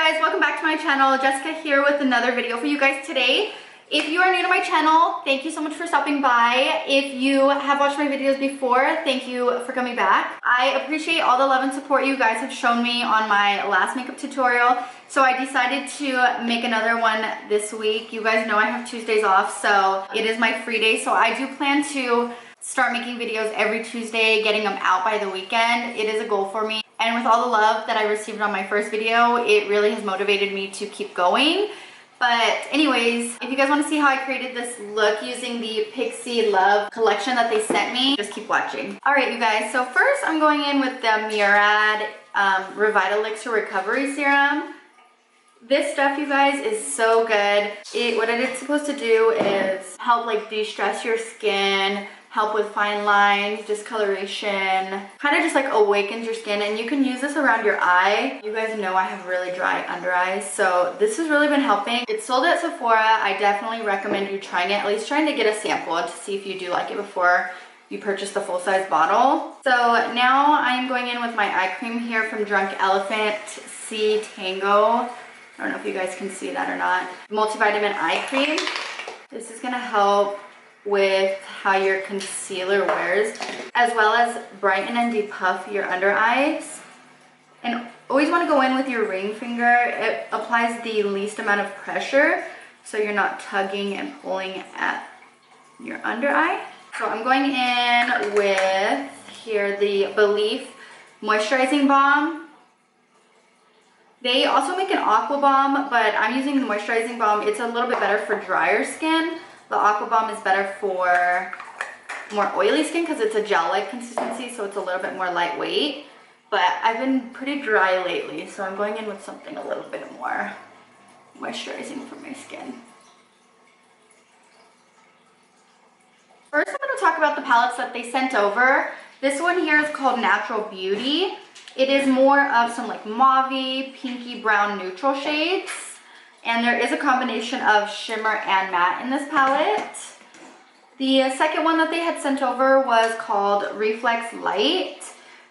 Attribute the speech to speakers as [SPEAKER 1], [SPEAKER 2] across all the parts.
[SPEAKER 1] guys, welcome back to my channel. Jessica here with another video for you guys today. If you are new to my channel, thank you so much for stopping by. If you have watched my videos before, thank you for coming back. I appreciate all the love and support you guys have shown me on my last makeup tutorial. So I decided to make another one this week. You guys know I have Tuesdays off, so it is my free day. So I do plan to start making videos every Tuesday, getting them out by the weekend. It is a goal for me. And with all the love that I received on my first video, it really has motivated me to keep going. But anyways, if you guys want to see how I created this look using the Pixi Love collection that they sent me, just keep watching. All right, you guys, so first I'm going in with the Murad Revitalixer Recovery Serum. This stuff, you guys, is so good. What it's supposed to do is help like de-stress your skin, help with fine lines, discoloration, kind of just like awakens your skin. And you can use this around your eye. You guys know I have really dry under eyes, so this has really been helping. It's sold at Sephora. I definitely recommend you trying it, at least trying to get a sample to see if you do like it before you purchase the full-size bottle. So now I'm going in with my eye cream here from Drunk Elephant C Tango. I don't know if you guys can see that or not. Multivitamin eye cream. This is gonna help with how your concealer wears, as well as brighten and depuff your under eyes. And always want to go in with your ring finger. It applies the least amount of pressure, so you're not tugging and pulling at your under eye. So I'm going in with here the Belief Moisturizing Balm. They also make an Aqua Balm, but I'm using the Moisturizing Balm. It's a little bit better for drier skin. The Aqua Balm is better for more oily skin because it's a gel-like consistency, so it's a little bit more lightweight. But I've been pretty dry lately, so I'm going in with something a little bit more moisturizing for my skin. First, I'm going to talk about the palettes that they sent over. This one here is called Natural Beauty. It is more of some like mauve-y, pinky brown neutral shades. And there is a combination of shimmer and matte in this palette. The second one that they had sent over was called Reflex Light.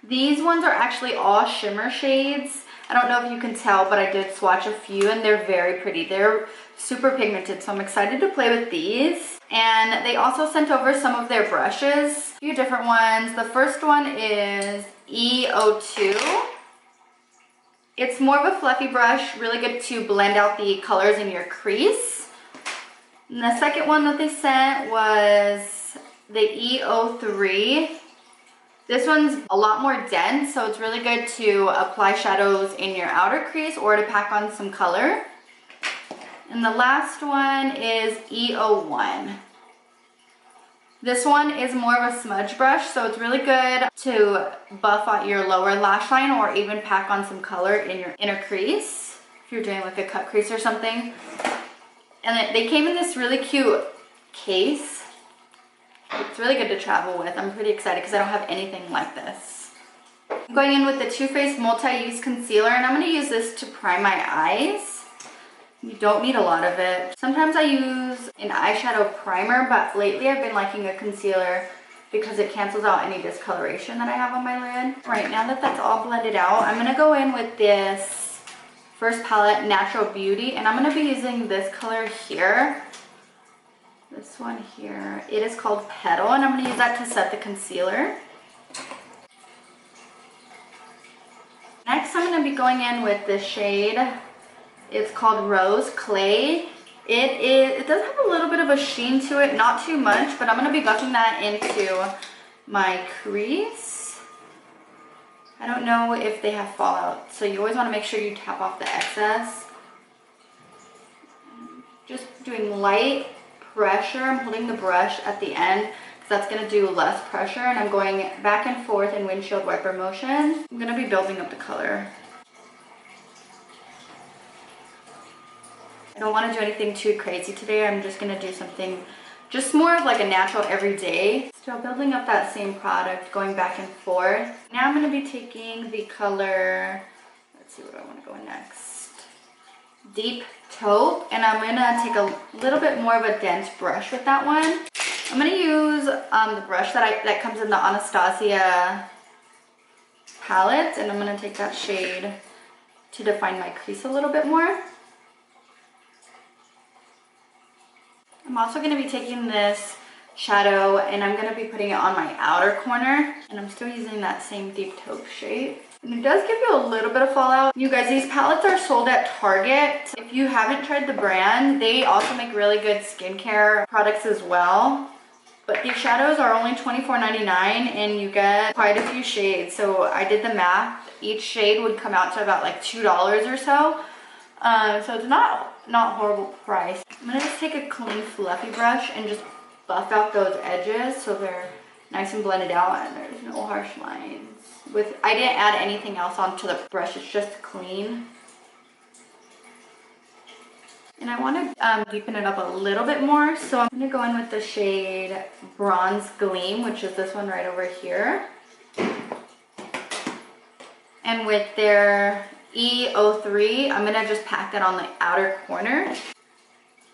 [SPEAKER 1] These ones are actually all shimmer shades. I don't know if you can tell, but I did swatch a few and they're very pretty. They're super pigmented, so I'm excited to play with these. And they also sent over some of their brushes, a few different ones. The first one is E02. It's more of a fluffy brush, really good to blend out the colors in your crease. And the second one that they sent was the E03. This one's a lot more dense, so it's really good to apply shadows in your outer crease or to pack on some color. And the last one is E01. This one is more of a smudge brush, so it's really good to buff out your lower lash line or even pack on some color in your inner crease if you're doing like a cut crease or something. And they came in this really cute case. It's really good to travel with. I'm pretty excited because I don't have anything like this. I'm going in with the Too Faced Multi-Use Concealer, and I'm going to use this to prime my eyes. You don't need a lot of it. Sometimes I use an eyeshadow primer, but lately I've been liking a concealer because it cancels out any discoloration that I have on my lid. All right, now that that's all blended out, I'm gonna go in with this first palette, Natural Beauty, and I'm gonna be using this color here. This one here. It is called Petal, and I'm gonna use that to set the concealer. Next, I'm gonna be going in with this shade. It's called Rose Clay. It does have a little bit of a sheen to it, not too much, but I'm gonna be buffing that into my crease. I don't know if they have fallout, so you always wanna make sure you tap off the excess. Just doing light pressure. I'm holding the brush at the end because that's gonna do less pressure, and I'm going back and forth in windshield wiper motion. I'm gonna be building up the color. I don't want to do anything too crazy today. I'm just going to do something just more of like a natural everyday. Still building up that same product, going back and forth. Now I'm going to be taking the color, let's see what I want to go in next. Deep Taupe, and I'm going to take a little bit more of a dense brush with that one. I'm going to use the brush that comes in the Anastasia palette, and I'm going to take that shade to define my crease a little bit more. I'm also going to be taking this shadow and I'm going to be putting it on my outer corner, and I'm still using that same deep taupe shade. And it does give you a little bit of fallout. You guys, these palettes are sold at Target. If you haven't tried the brand, they also make really good skincare products as well. But these shadows are only $24.99 and you get quite a few shades. So I did the math. Each shade would come out to about like $2 or so. So it's not horrible price. I'm gonna just take a clean fluffy brush and just buff out those edges so they're nice and blended out and there's no harsh lines. I didn't add anything else onto the brush, it's just clean. And I want to deepen it up a little bit more, so I'm going to go in with the shade Bronze Gleam, which is this one right over here. And with their E03, I'm going to just pack that on the outer corner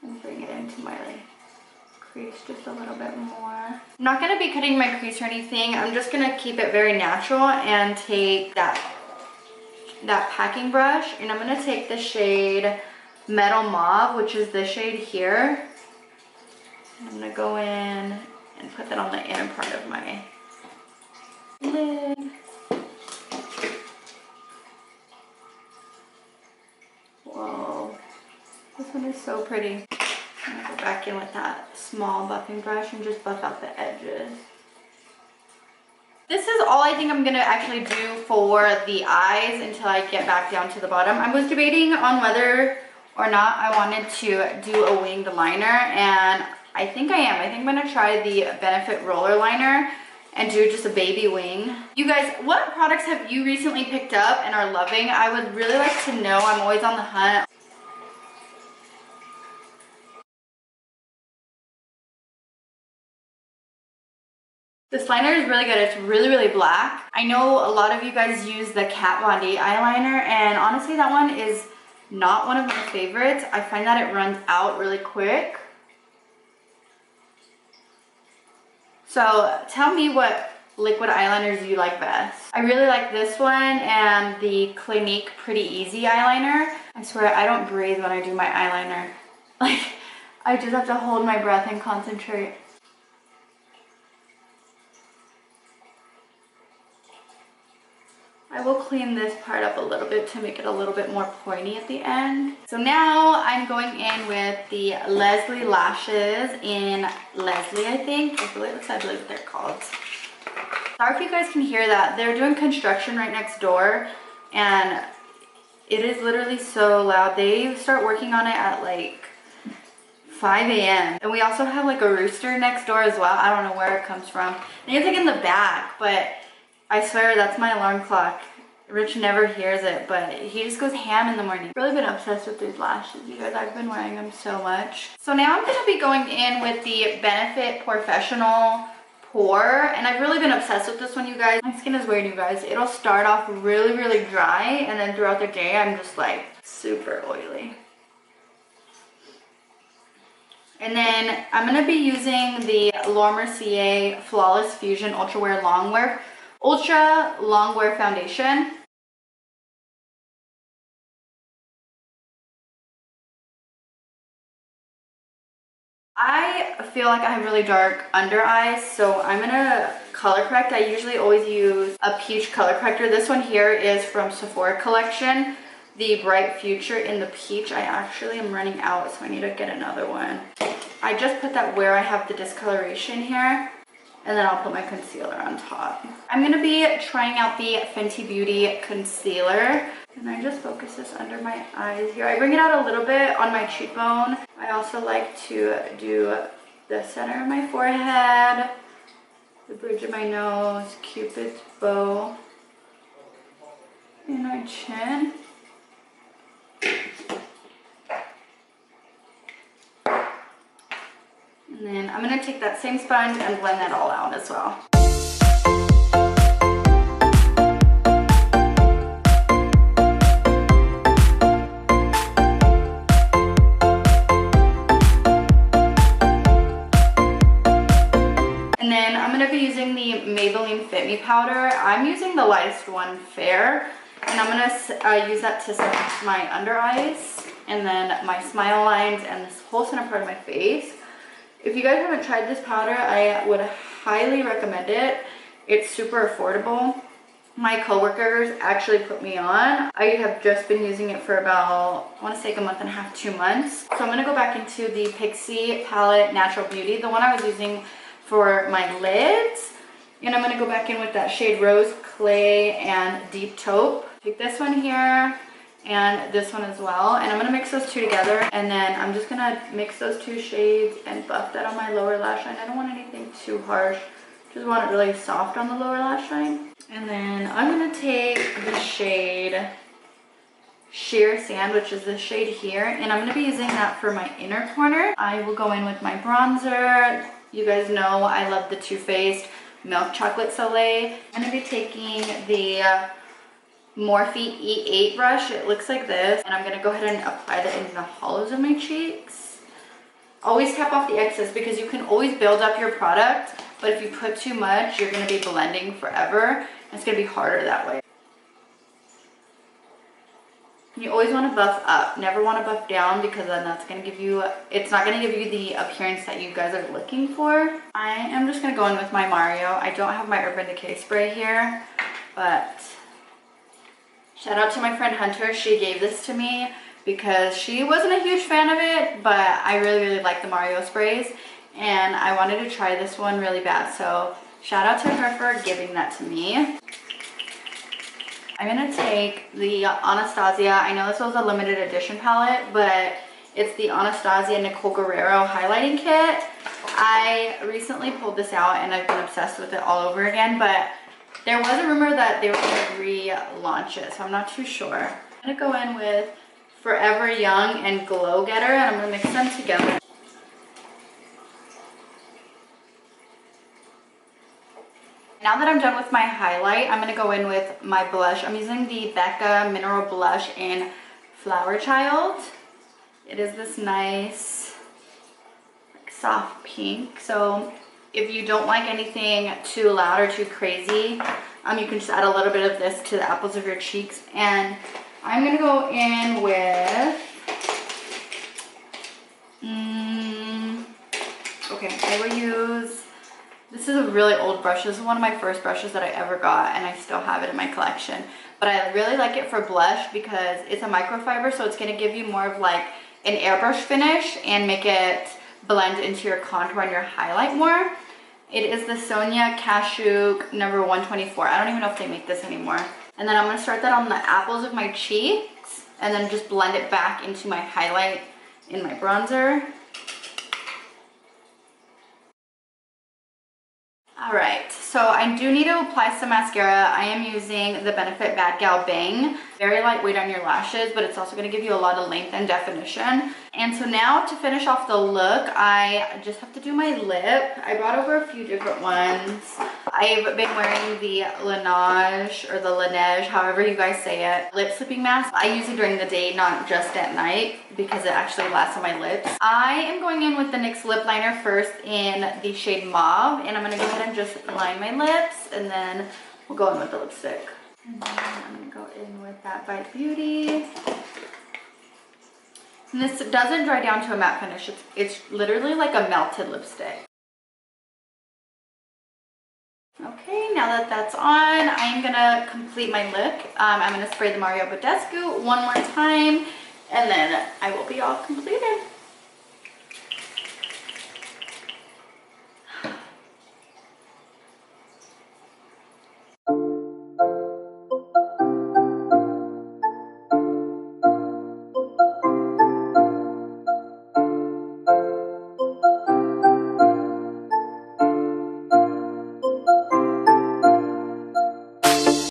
[SPEAKER 1] and bring it into my crease just a little bit more. I'm not going to be cutting my crease or anything. I'm just going to keep it very natural and take that packing brush, and I'm going to take the shade Metal Mauve, which is this shade here. I'm going to go in and put that on the inner part of my lid. Whoa, this one is so pretty. I'm going to go back in with that small buffing brush and just buff out the edges. This is all I think I'm going to actually do for the eyes until I get back down to the bottom. I was debating on whether or not I wanted to do a winged liner, and I think I am. I think I'm going to try the Benefit Roller Liner and do just a baby wing. You guys, what products have you recently picked up and are loving? I would really like to know. I'm always on the hunt. This liner is really good. It's really, really black. I know a lot of you guys use the Kat Von D eyeliner, and honestly that one is not one of my favorites. I find that it runs out really quick. So tell me what liquid eyeliners you like best. I really like this one and the Clinique Pretty Easy eyeliner. I swear I don't breathe when I do my eyeliner. Like, I just have to hold my breath and concentrate. I will clean this part up a little bit to make it a little bit more pointy at the end. So now I'm going in with the Leslie lashes in Leslie, I think. I believe what they're called. Sorry if you guys can hear that. They're doing construction right next door and it is literally so loud. They start working on it at like 5 a.m. And we also have like a rooster next door as well. I don't know where it comes from. I think it's like in the back, but I swear that's my alarm clock. Rich never hears it, but he just goes ham in the morning. I've really been obsessed with these lashes, you guys. I've been wearing them so much. So now I'm going to be going in with the Benefit Professional Pore, and I've really been obsessed with this one, you guys. My skin is weird, you guys. It'll start off really, really dry, and then throughout the day, I'm just like super oily. And then I'm going to be using the Laura Mercier Flawless Fusion Ultra Longwear Foundation. I feel like I have really dark under eyes, so I'm gonna color correct. I usually always use a peach color corrector. This one here is from Sephora collection, the Bright Future in the peach. I actually am running out, so I need to get another one. I just put that where I have the discoloration here, and then I'll put my concealer on top. I'm gonna be trying out the Fenty Beauty concealer, and I just focus this under my eyes here. I bring it out a little bit on my cheekbone. I also like to do the center of my forehead, the bridge of my nose, Cupid's bow, and my chin. And then I'm gonna take that same sponge and blend that all out as well. And then I'm gonna be using the Maybelline Fit Me powder. I'm using the lightest one, Fair. And I'm gonna use that to set my under eyes and then my smile lines and this whole center part of my face. If you guys haven't tried this powder, I would highly recommend it. It's super affordable. My coworkers actually put me on. I have just been using it for about, I want to say a month and a half, 2 months. So I'm going to go back into the Pixi palette Natural Beauty, the one I was using for my lids. And I'm going to go back in with that shade Rose Clay and Deep Taupe. Take this one here and this one as well. And I'm going to mix those two together. And then I'm just going to mix those two shades and buff that on my lower lash line. I don't want anything too harsh. Just want it really soft on the lower lash line. And then I'm going to take the shade Sheer Sand, which is this shade here. And I'm going to be using that for my inner corner. I will go in with my bronzer. You guys know I love the Too Faced Milk Chocolate Soleil. I'm going to be taking the Morphe E8 brush. It looks like this. And I'm going to go ahead and apply that in the hollows of my cheeks. Always tap off the excess because you can always build up your product. But if you put too much, you're going to be blending forever. It's going to be harder that way. You always want to buff up. Never want to buff down because then that's going to give you, it's not going to give you the appearance that you guys are looking for. I am just going to go in with my Mario. I don't have my Urban Decay spray here, but shout out to my friend Hunter. She gave this to me because she wasn't a huge fan of it, but I really, really like the Mario sprays. And I wanted to try this one really bad. So shout out to her for giving that to me. I'm going to take the Anastasia. I know this was a limited edition palette, but it's the Anastasia Nicole Guerrero highlighting kit. I recently pulled this out and I've been obsessed with it all over again, but there was a rumor that they were going to relaunch it, so I'm not too sure. I'm going to go in with Forever Young and Glow Getter, and I'm going to mix them together. Now that I'm done with my highlight, I'm going to go in with my blush. I'm using the Becca Mineral Blush in Flower Child. It is this nice soft pink. So if you don't like anything too loud or too crazy, you can just add a little bit of this to the apples of your cheeks. And I'm going to go in with, okay, I will use, this is a really old brush. This is one of my first brushes that I ever got, and I still have it in my collection. But I really like it for blush because it's a microfiber, so it's going to give you more of like an airbrush finish and make it blend into your contour and your highlight more. It is the Sonia Kashuk number 124. I don't even know if they make this anymore. And then I'm going to start that on the apples of my cheeks and then just blend it back into my highlight in my bronzer. Alright, so I do need to apply some mascara. I am using the Benefit Bad Gal Bang. Very lightweight on your lashes, but it's also going to give you a lot of length and definition. And so now to finish off the look, I just have to do my lip. I brought over a few different ones. I've been wearing the Laneige, or the Laneige, however you guys say it, lip slipping mask. I use it during the day, not just at night, because it actually lasts on my lips. I am going in with the NYX lip liner first in the shade Mauve, and I'm going to go ahead and just line my lips, and then we'll go in with the lipstick. And then I'm going to go in with that Bite Beauty. And this doesn't dry down to a matte finish. It's literally like a melted lipstick. Okay, now that that's on, I'm going to complete my look. I'm going to spray the Mario Badescu one more time, and then I will be all completed.